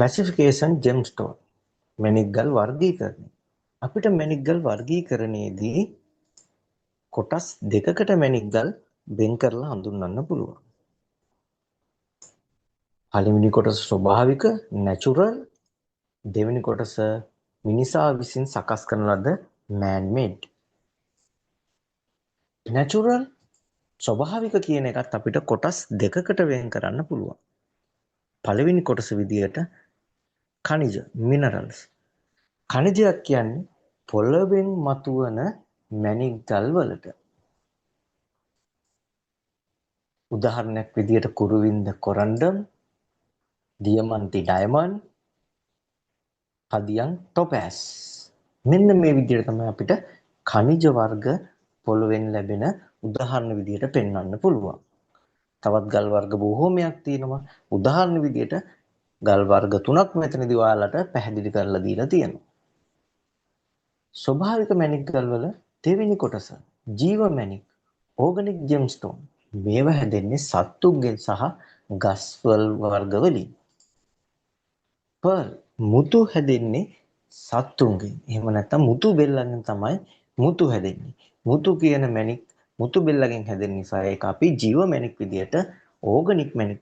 ක්ලැසිෆිකේෂන් ජෙම්ස්ටෝන් මැණික්ගල් වර්ගීකරණය. අපිට මැණික්ගල් වර්ගීකරණයේදී කොටස් දෙකකට මැණික්ගල් වෙන් කරලා හඳුන්වන්න පුළුවන්. පළවෙනි කොටස ස්වභාවික නැචරල්, දෙවෙනි කොටස මිනිසා විසින් සකස් කරන ලද man made. නැචරල් ස්වභාවික කියන එකත් අපිට කොටස් දෙකකට වෙන් කරන්න පුළුවන්. පළවෙනි කොටස විදියට ඛනිජ මිනරල්ස්. ඛනිජයක් කියන්නේ පොළවෙන් මතුවන මැණික්ගල් වලට. උදාහරණයක් විදියට කුරුවින්ද කොරන්ඩම්, දියමන්ති ඩයමන්ඩ්, හදියන් ටොපෑස්. මෙන්න මේ විදිහට තමයි අපිට ඛනිජ වර්ග පොළවෙන් ලැබෙන උදාහරණ විදියට පෙන්වන්න පුළුවන්. තවත් ගල් වර්ග බොහෝමයක් තියෙනවා. උදාහරණ විදියට ගල් වර්ග තුනක් මෙතනදී ඔයාලට පැහැදිලි කරලා දීලා තියෙනවා. ස්වභාවික මැණික් ගල් වල දෙවෙනි කොටස ජීව මැණික්, ඕගනික් ජෙම්ස්ටෝන්. මේවා හැදෙන්නේ සත්තුන්ගෙන් සහ ගස්වල වර්ග වලින්. පර්ල් මුතු හැදෙන්නේ සත්තුන්ගෙන්. එහෙම නැත්නම් මුතු බෙල්ලෙන් තමයි මුතු හැදෙන්නේ. මුතු කියන මැණික් මුතු බෙල්ලෙන් හැදෙන නිසා ඒක අපි ජීව මැණික් විදියට ඕගනික් මැණික්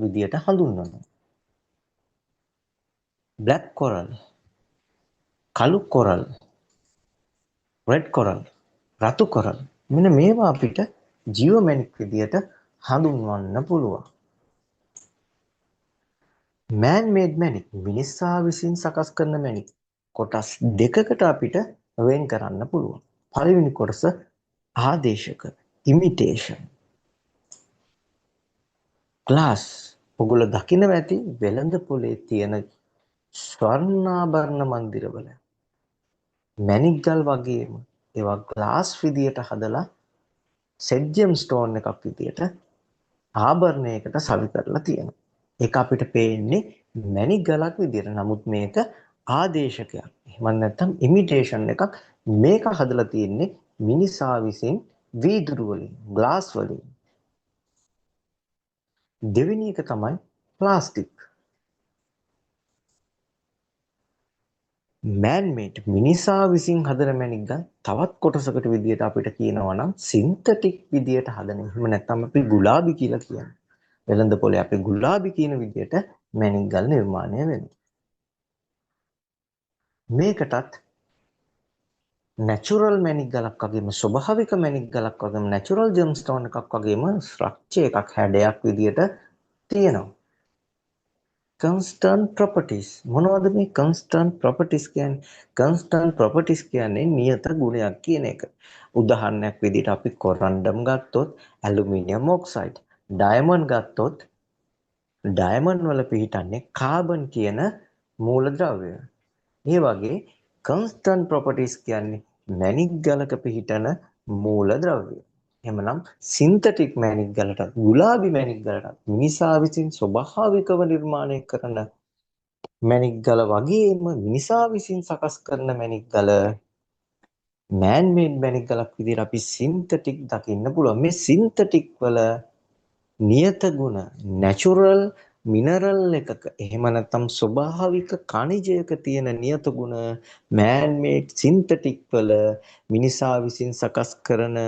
විදියට හඳුන්වනවා. බ්ලැක් කොරල්, කළු කොරල්, රෙඩ් කොරල්, රතු කොරල්. මෙන්න මේවා අපිට ජීව මැණික් විදියට හඳුන්වන්න පුළුවන්. man made මැණික් මිනිසා විසින් සකස් කරන මැණික් කොටස් දෙකකට අපිට වෙන් කරන්න පුළුවන්. පළවෙනි කොටස ආදේශක imitation. glass ඔගොල්ලෝ දකින්න ඇති වෙළඳ පොලේ තියෙන ස්වර්ණාභරණ මන්දිරවල මැණික් ගල් වගේම ඒවා glass විදියට හදලා සෙට් ජෙම් ස්ටෝන් එකක් විදියට ආභරණයකට සවි කරලා තියෙනවා. ඒක අපිට පේන්නේ මැණික් ගලක් විදියට. නමුත් මේක ආදේශකයක්. එහෙම නැත්නම් ඉමිටේෂන් එකක්. මේක හදලා තියෙන්නේ මිනිසා විසින් වීදුරු වලින්, ග්ලාස් වලින්. දෙවෙනි එක තමයි ප්ලාස්ටික්. man made මිනිසා විසින් හදන මැණික් ගල් තවත් කොටසකට විදියට අපිට කියනවා නම් සින්තටික් විදියට හදන. එහෙම නැත්නම් අපි ගුලාබි කියලා කියන්නේ. වෙළඳ පොලේ අපි ගුලාබි කියන විදියට මැණික් ගල් නිර්මාණය වෙනවා. මේකටත් නැචරල් මැණික් ගලක් වගේම ස්වභාවික මැණික් ගලක් වගේම නැචරල් ජෙම්ස්ටෝන් එකක් වගේම ස්ට්‍රක්චර් එකක් හැඩයක් විදියට තියෙනවා. constant properties මොනවද මේ constant properties කියන්නේ? constant properties කියන්නේ නියත ගුණයක් කියන එක. උදාහරණයක් විදිහට අපි කොරන්ඩම් ගත්තොත් ඇලුමිනියම් ඔක්සයිඩ්, ඩයමන්ඩ් ගත්තොත් ඩයමන්ඩ් වල පිහිටන්නේ කාබන් කියන මූලද්‍රව්‍ය. ඒ වගේ constant properties කියන්නේ මැණික් ගලක පිහිටන මූලද්‍රව්‍ය. එහෙමනම් සින්තටික් මැණික් ගලට, ගුලාබි මැණික් ගලට මිනිසා විසින් ස්වභාවිකව නිර්මාණය කරන මැණික් ගල වගේම මිනිසා විසින් සකස් කරන මැණික් ගල man made මැණික් ගලක් විදිහට අපි සින්තටික් දකින්න පුළුවන්. මේ සින්තටික් වල නියත ගුණ natural මිනරල් එකක එහෙම නැත්නම් ස්වභාවික ඛනිජයක තියෙන නියත ගුණ man made සින්තටික් වල මිනිසා විසින් සකස් කරන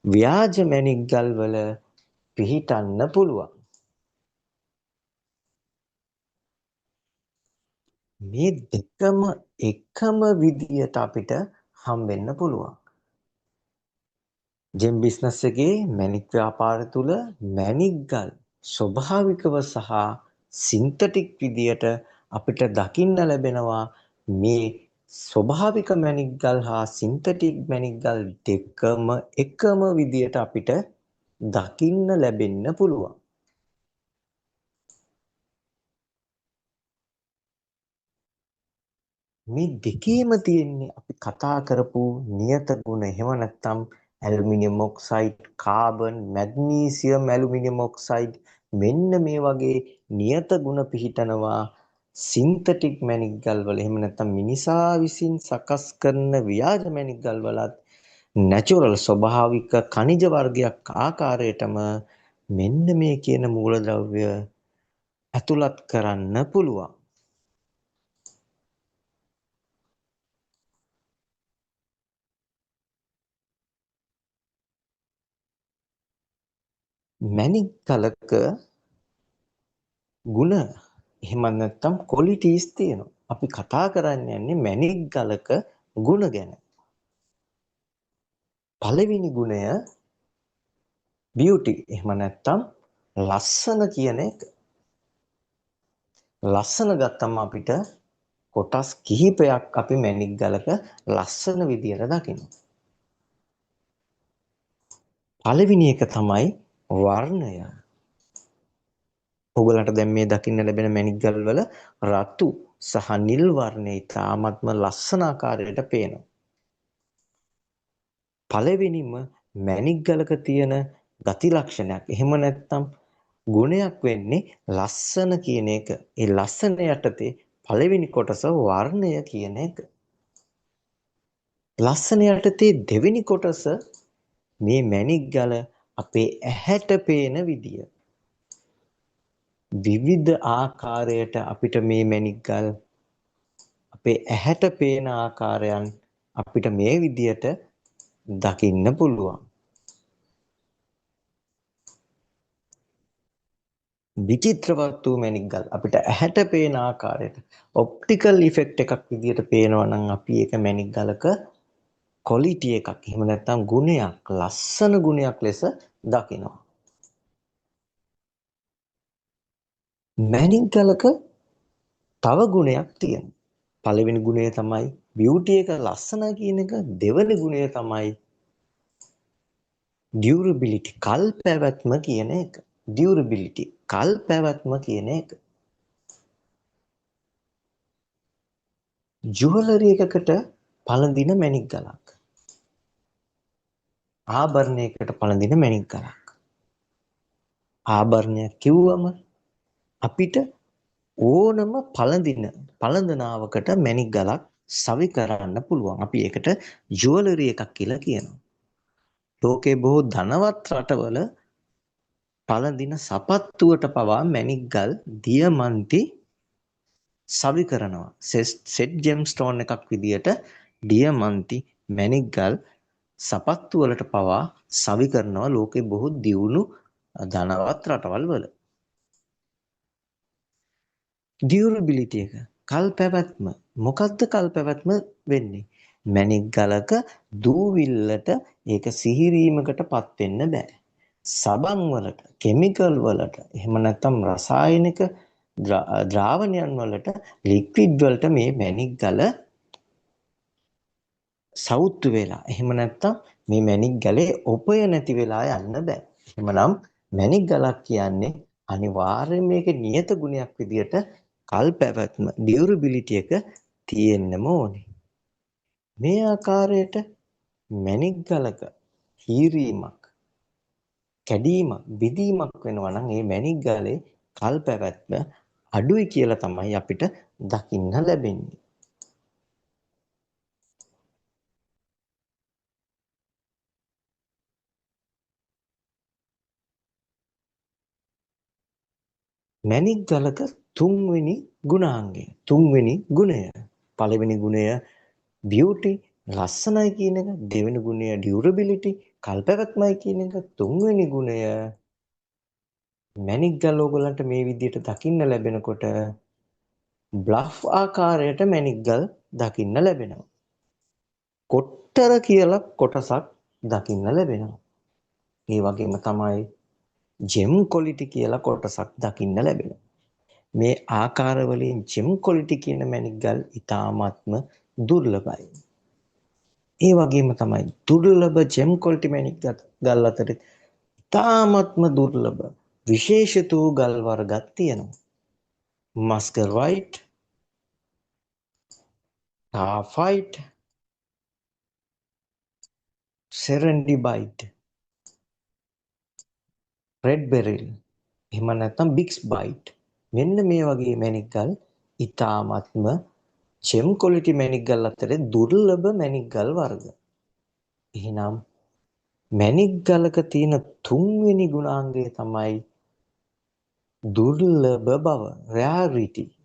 ව්‍යාජ මැණික් ගල් වල පිහිටන්න පුළුවන්. මේ දෙකම එකම විදියට අපිට හම්බෙන්න පුළුවන්. ජෙම් බිස්නස් එකේ මැණික් ව්‍යාපාරය තුල මැණික් ගල් ස්වභාවිකව සහ සින්තටික් විදියට අපිට දකින්න ලැබෙනවා. මේ ස්වභාවික මැණික් ගල් හා සින්තටික් මැණික් ගල් දෙකම එකම විදියට අපිට දකින්න ලැබෙන්න පුළුවන්. මේ දෙකේම තියෙන්නේ අපි කතා කරපු නියත ගුණ. එහෙම නැත්නම් aluminium oxide, carbon, magnesium aluminium oxide මෙන්න මේ වගේ නියත ගුණ පිහිටනවා සින්තටික් මැණික් ගල් වල. එහෙම නැත්නම් මිනිසා විසින් සකස් කරන ව්‍යාජ මැණික් ගල් වලත් නැචරල් ස්වභාවික ඛනිජ වර්ගයක් ආකාරයටම මෙන්න මේ කියන මූලද්‍රව්‍ය ඇතුළත් කරන්න පුළුවන්. මැණික් ගලක ಗುಣ එහෙම නැත්නම් qualities තියෙනවා. අපි කතා කරන්න යන්නේ මැණික් ගලක ಗುಣ ගැන. පළවෙනි ගුණය beauty. එහෙම නැත්නම් ලස්සන කියන එක. ලස්සන ගත්තම අපිට කොටස් කිහිපයක් අපි මැණික් ගලක ලස්සන විදියට දකිනවා. පළවෙනි එක තමයි වර්ණය. ඔයගලන්ට දැන් මේ දකින්න ලැබෙන මැණික් ගල් වල රතු සහ නිල් වර්ණය ඉතාමත්ම ලස්සන ආකාරයට පේනවා. පළවෙනිම මැණික් ගලක තියෙන ගති ලක්ෂණයක්. එහෙම නැත්නම් ගුණයක් වෙන්නේ ලස්සන කියන එක. ඒ ලස්සන යටතේ පළවෙනි කොටස වර්ණය කියන එක. ලස්සන යටතේ දෙවෙනි කොටස මේ මැණික් ගල අපේ ඇහැට පේන විදිය. විවිධ ආකාරයට අපිට මේ මැණික් ගල් අපේ ඇහැට පේන ආකාරයන් අපිට මේ විදියට දකින්න පුළුවන්. විචිත්‍රවත් වූ මැණික් ගල් අපිට ඇහැට පේන ආකාරයට ඔප්ටිකල් ඉෆෙක්ට් එකක් විදියට පේනවා නම් අපි ඒක මැණික් ගලක ක්වොලිටි එකක් එහෙම නැත්නම් ගුණයක් ලස්සන ගුණයක් ලෙස දකිනවා. මැණික් ගලක තව ගුණයක් තියෙනවා. පළවෙනි ගුණය තමයි බියුටි එක ලස්සනයි කියන එක. දෙවෙනි ගුණය තමයි ඩියුරබිලිටි කල් පැවැත්ම කියන එක. ඩියුරබිලිටි කල් පැවැත්ම කියන එක. ජුවලරි එකකට පළඳින මැණික් ගලක්. ආභරණයකට පළඳින මැණික් ගලක්. ආභරණයක් කිව්වම අපිට ඕනම පළඳනාවකට මැණික් ගලක් සවි කරන්න පුළුවන්. අපි ඒකට ජුවලරි එකක් කියලා කියනවා. ලෝකේ බොහෝ ධනවත් රටවල පළඳින සපත්තුවට පවා මැණික් ගල් දියමන්ති සවි කරනවා. සෙට් ජෙම් ස්ටෝන් එකක් විදියට දියමන්ති මැණික් ගල් සපත්තු වලට පවා සවි කරනවා ලෝකේ බොහෝ දියුණු ධනවත් රටවල් වල. ඩියුරබිලිටි එක කල් පැවැත්ම. මොකද්ද කල් පැවැත්ම වෙන්නේ? මැණික් ගලක දූවිල්ලට ඒක සිහිරීමකටපත් වෙන්න බෑ. සබන් වලට, කිමිකල් වලට, එහෙම නැත්නම් රසායනික ද්‍රාවණයන් වලට, ලික්විඩ් වලට මේ මැණික් ගල සවුත්තු වෙලා. එහෙම නැත්නම් මේ මැණික් ගලේ ඔපය නැති වෙලා යන්න බෑ. එහෙමනම් මැණික් ගලක් කියන්නේ අනිවාර්යයෙන් මේකේ නියත ගුණයක් විදියට කල් පැවැත්ම ඩියුරබිලිටි එක තියෙන්නම ඕනේ. මේ ආකාරයට මැණික් ගලක හීරීමක් කැඩීමක් බිඳීමක් වෙනවා නම් ඒ මැණික් ගලේ කල් පැවැත්ම අඩුයි කියලා තමයි අපිට දකින්න ලැබෙන්නේ. මැණික් ගලක තුන්වෙනි ගුණාංගය තුන්වෙනි ගුණය පළවෙනි ගුණය beauty ලස්සනයි කියන එක දෙවෙනි ගුණය durability කල්පැවැත්මයි කියන එක තුන්වෙනි ගුණය මැණික් ගල් ඕගලන්ට මේ විදිහට දකින්න ලැබෙනකොට බ්ලෆ් ආකාරයට මැණික් ගල් දකින්න ලැබෙනවා කොට්ටර කියලා කොටසක් දකින්න ලැබෙනවා ඒ වගේම තමයි ජෙම් ක්වොලිටි කියලා කොටසක් දකින්න ලැබෙනවා මේ ආකාර වලින් ජෙම් ක්වොලිටි කියන මැණික් ගල් ඉතාමත්ම දුර්ලභයි ඒ වගේම තමයි දුර්ලභ ජෙම් ක්වොලිටි මැණික් ගල් අතර ඉතාමත්ම දුර්ලභ විශේෂිත වූ ගල් වර්ගක් තියෙනවා. මස්කර් වයිට්, ටාෆයිට්, සෙරන්ඩිබයිට්, රෙඩ් බෙරිල්, එහෙම නැත්නම් බික්ස් බයිට්. මෙන්න මේ වගේ මැණික් ගල් ඉතාමත්ම ජෙම් ක්වොලිටි මැණික් ගල් අතරේ දුර්ලභ මැණික් ගල් වර්ග. එහෙනම් මැණික් ගලක තියෙන තුන්වෙනි ගුණාංගය තමයි දුර්ලභ බව, rarity.